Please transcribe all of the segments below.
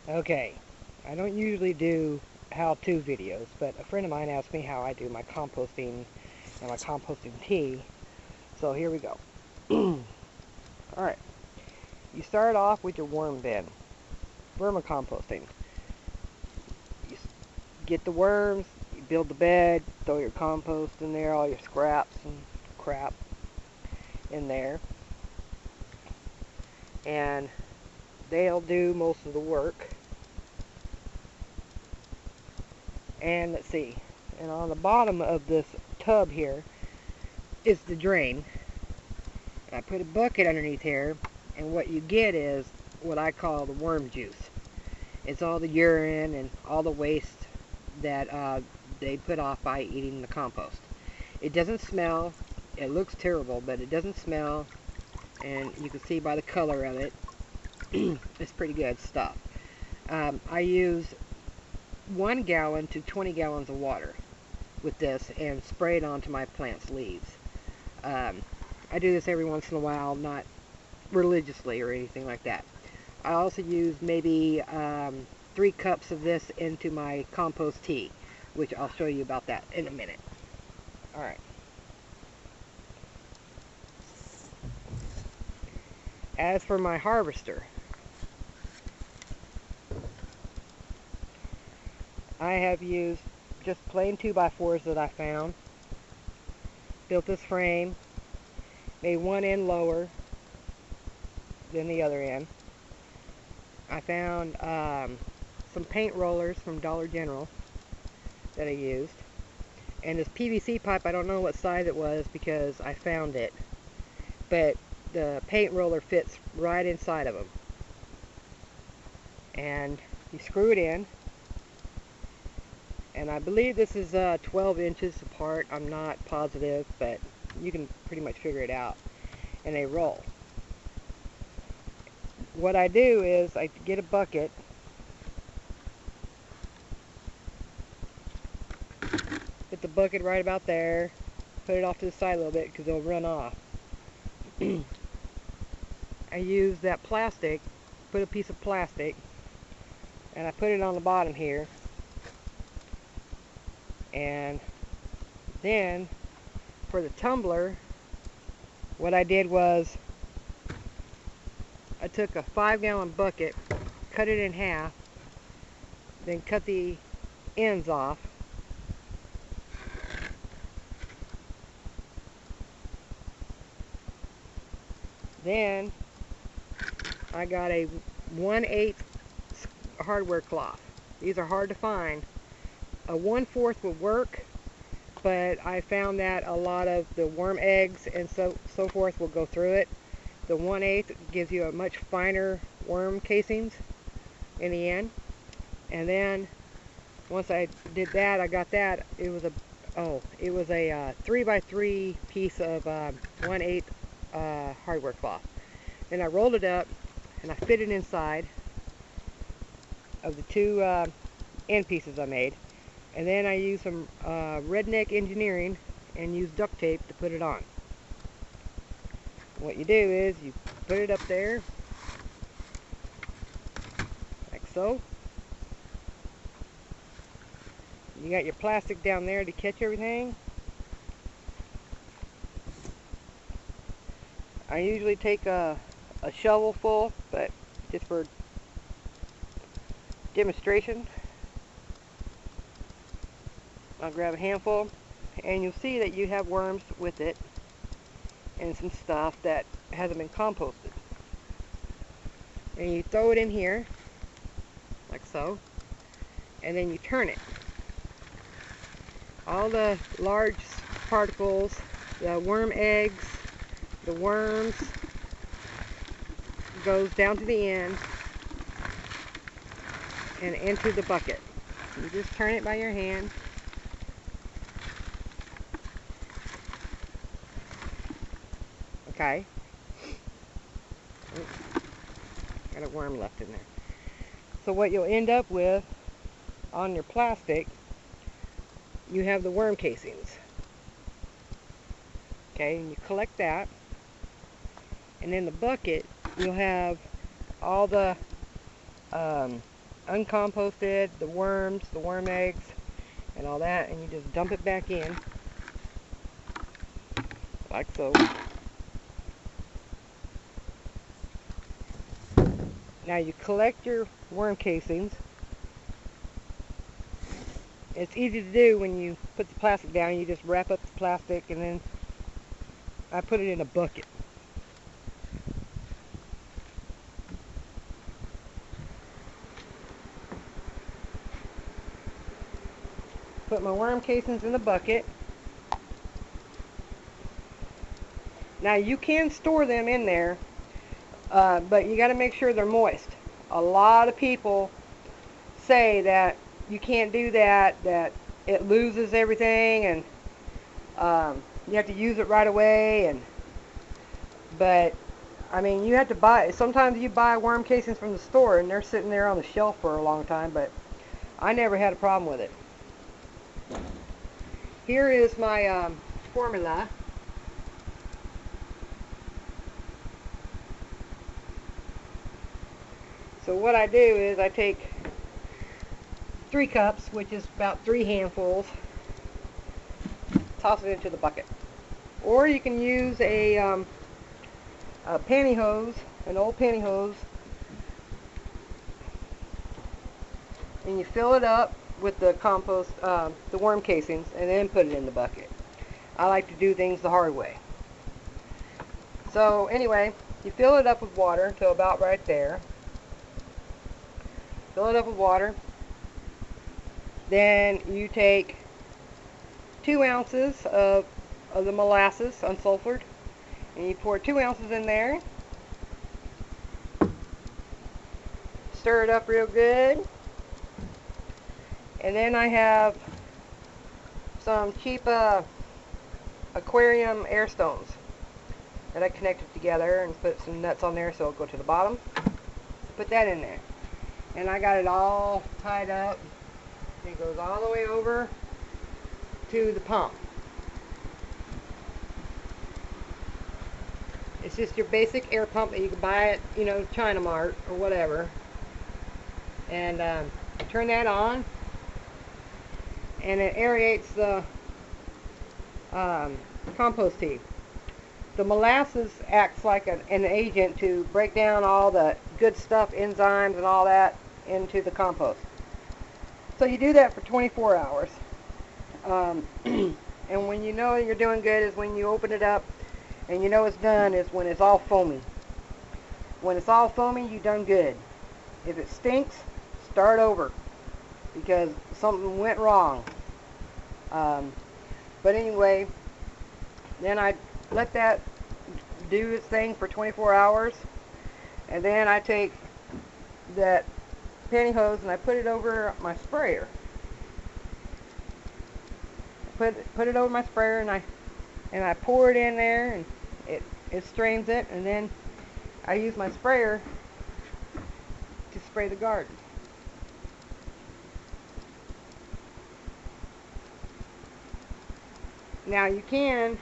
Okay, I don't usually do how-to videos, but a friend of mine asked me how I do my composting and my composting tea, so here we go. Alright, you start off with your worm bin, vermicomposting. You get the worms, you build the bed, throw your compost in there, all your scraps and crap in there, and they'll do most of the work. And let's see, and on the bottom of this tub here is the drain. And I put a bucket underneath here, and what you get is what I call the worm juice. It's all the urine and all the waste that they put off by eating the compost. It doesn't smell. It looks terrible, but it doesn't smell, and you can see by the color of it, it's pretty good stuff. I use 1 gallon to 20 gallons of water with this and spray it onto my plant's leaves. I do this every once in a while, not religiously or anything like that. I also use maybe 3 cups of this into my compost tea, which I'll show you about that in a minute. Alright. As for my harvester, I have used just plain 2x4s that I found. Built this frame, made one end lower than the other end. I found some paint rollers from Dollar General that I used. And this PVC pipe, I don't know what size it was because I found it. But the paint roller fits right inside of them. And you screw it in. And I believe this is 12 inches apart. I'm not positive, but you can pretty much figure it out. And they roll. What I do is I get a bucket, put the bucket right about there, put it off to the side a little bit because it'll run off. I use that plastic, put a piece of plastic, and I put it on the bottom here. And then for the tumbler, what I did was I took a 5-gallon bucket, cut it in half, then cut the ends off. Then I got a 1/8 hardware cloth. These are hard to find. A 1/4 would work, but I found that a lot of the worm eggs and so forth will go through it. The 1/8 gives you a much finer worm casings in the end. And then once I did that, I got that. It was a 3x3 piece of 1/8 hardware cloth. Then I rolled it up and I fit it inside of the 2 end pieces I made. And then I used some redneck engineering and used duct tape to put it on. What you do is you put it up there, like so. You got your plastic down there to catch everything. I usually take a shovel full, but just for demonstration, I'll grab a handful, and you'll see that you have worms with it and some stuff that hasn't been composted. And you throw it in here, like so, and then you turn it. All the large particles, the worm eggs, the worms, goes down to the end and into the bucket. You just turn it by your hand. Okay. Oops. Got a worm left in there. So what you'll end up with on your plastic, you have the worm casings. Okay, and you collect that. And in the bucket, you'll have all the uncomposted, the worms, the worm eggs, and all that, and you just dump it back in, like so. Now you collect your worm casings. It's easy to do when you put the plastic down. You just wrap up the plastic, and then I put it in a bucket. Put my worm casings in the bucket. Now you can store them in there, but you got to make sure they're moist. A lot of people say that you can't do that, that it loses everything, and you have to use it right away. But I mean, you have to buy. Sometimes you buy worm casings from the store, and they're sitting there on the shelf for a long time. But I never had a problem with it. Here is my formula. So what I do is I take 3 cups, which is about 3 handfuls, toss it into the bucket. Or you can use a pantyhose, an old pantyhose, and you fill it up with the compost, the worm casings, and then put it in the bucket. I like to do things the hard way. So anyway, you fill it up with water to about right there. Fill it up with water. Then you take 2 ounces of the molasses, unsulfured, and you pour 2 ounces in there. Stir it up real good. And then I have some cheap aquarium air stones that I connected together and put some nuts on there so it'll go to the bottom. Put that in there. And I got it all tied up. It goes all the way over to the pump. It's just your basic air pump that you can buy at, China Mart or whatever. And turn that on. And it aerates the compost tea. The molasses acts like an agent to break down all the good stuff, enzymes and all that, into the compost. So you do that for 24 hours. And when you know you're doing good is when you open it up and you know it's done is when it's all foamy. When it's all foamy, you've done good. If it stinks, start over, because something went wrong. But anyway, then I let that do its thing for 24 hours, and then I take that pantyhose and I put it over my sprayer. Put it over my sprayer, and I pour it in there, and it strains it, and then I use my sprayer to spray the garden. Now you can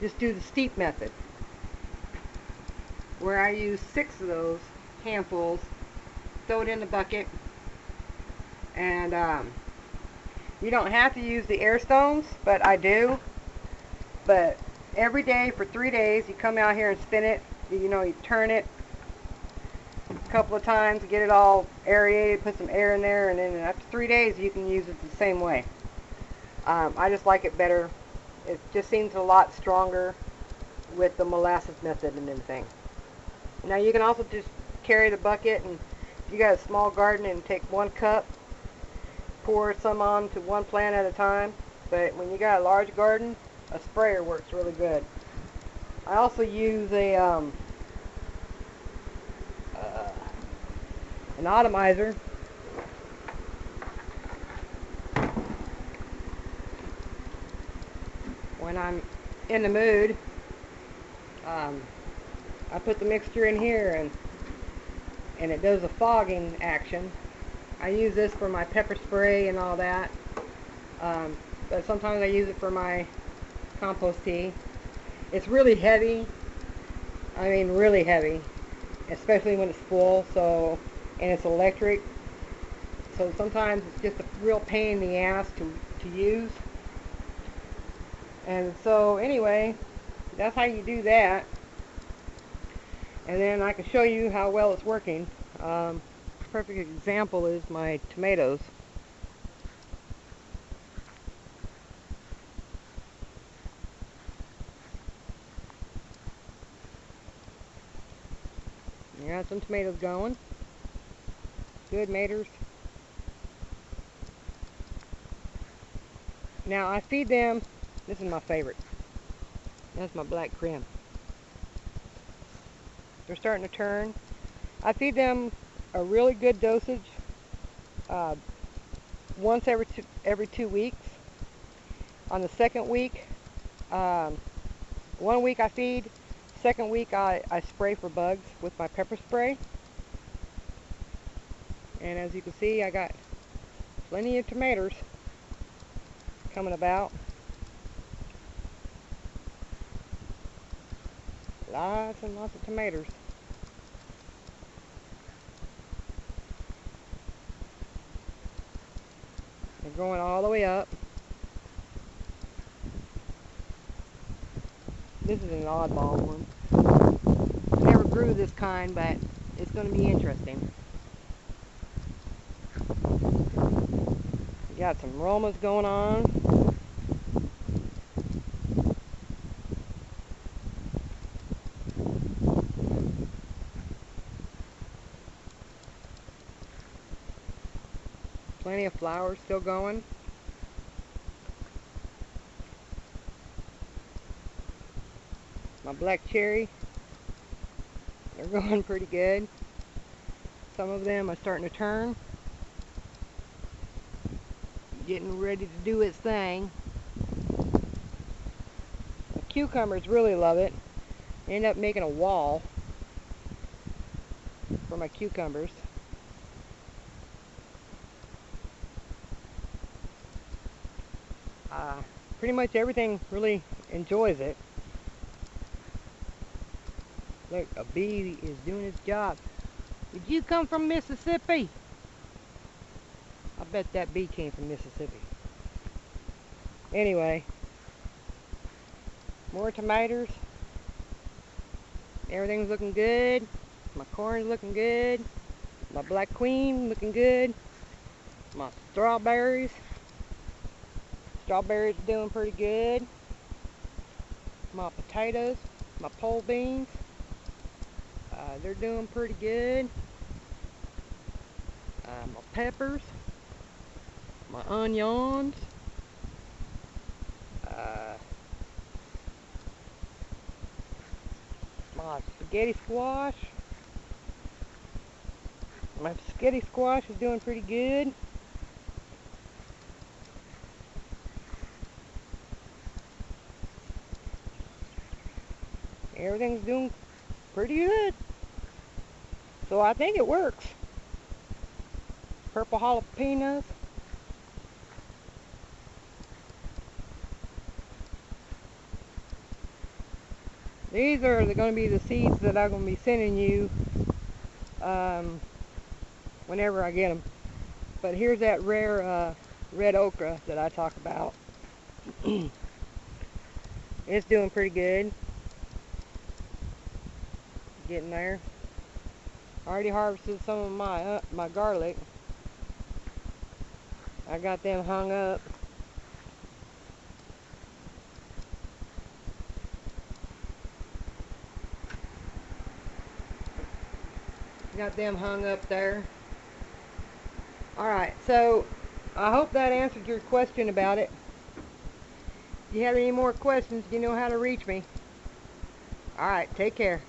just do the steep method, where I use 6 of those handfuls, throw it in the bucket, and you don't have to use the air stones, but I do. But every day for 3 days, you come out here and spin it. You turn it a couple of times to get it all aerated, put some air in there, and then after 3 days, you can use it the same way. I just like it better. It just seems a lot stronger with the molasses method and everything. Now you can also just carry the bucket, and if you got a small garden, and take 1 cup, pour some on to 1 plant at a time. But when you got a large garden, a sprayer works really good. I also use an atomizer. When I'm in the mood, I put the mixture in here, and it does a fogging action. I use this for my pepper spray and all that, but sometimes I use it for my compost tea. It's really heavy. I mean, really heavy, especially when it's full. So and it's electric. So sometimes it's just a real pain in the ass to use. And so anyway, that's how you do that. And then I can show you how well it's working. Perfect example is my tomatoes. You got some tomatoes going. Good maters. Now I feed them, this is my favorite. That's my black creme. They're starting to turn. I feed them a really good dosage once every 2 weeks. On the second week, 1 week I feed, second week I spray for bugs with my pepper spray. And as you can see, I got plenty of tomatoes coming about. Lots and lots of tomatoes. They're going all the way up. This is an oddball one. I never grew this kind, but it's going to be interesting. We got some aromas going on. Plenty of flowers still going. My black cherry, they're going pretty good. Some of them are starting to turn. Getting ready to do its thing. The cucumbers really love it. End up making a wall for my cucumbers. Pretty much everything really enjoys it. Look, a bee is doing its job. Did you come from Mississippi? I bet that bee came from Mississippi. Anyway, more tomatoes. Everything's looking good. My corn's looking good. My black queen looking good. My strawberries. Strawberries are doing pretty good. My potatoes, my pole beans, they're doing pretty good. My peppers, my onions, my spaghetti squash. My spaghetti squash is doing pretty good. Everything's doing pretty good. So I think it works. Purple jalapenos. These are going to be the seeds that I'm going to be sending you whenever I get them. But here's that rare red okra that I talk about. It's doing pretty good. Getting there. I already harvested some of my garlic. I got them hung up. Got them hung up there. Alright, so I hope that answered your question about it. If you have any more questions, you know how to reach me. Alright, take care.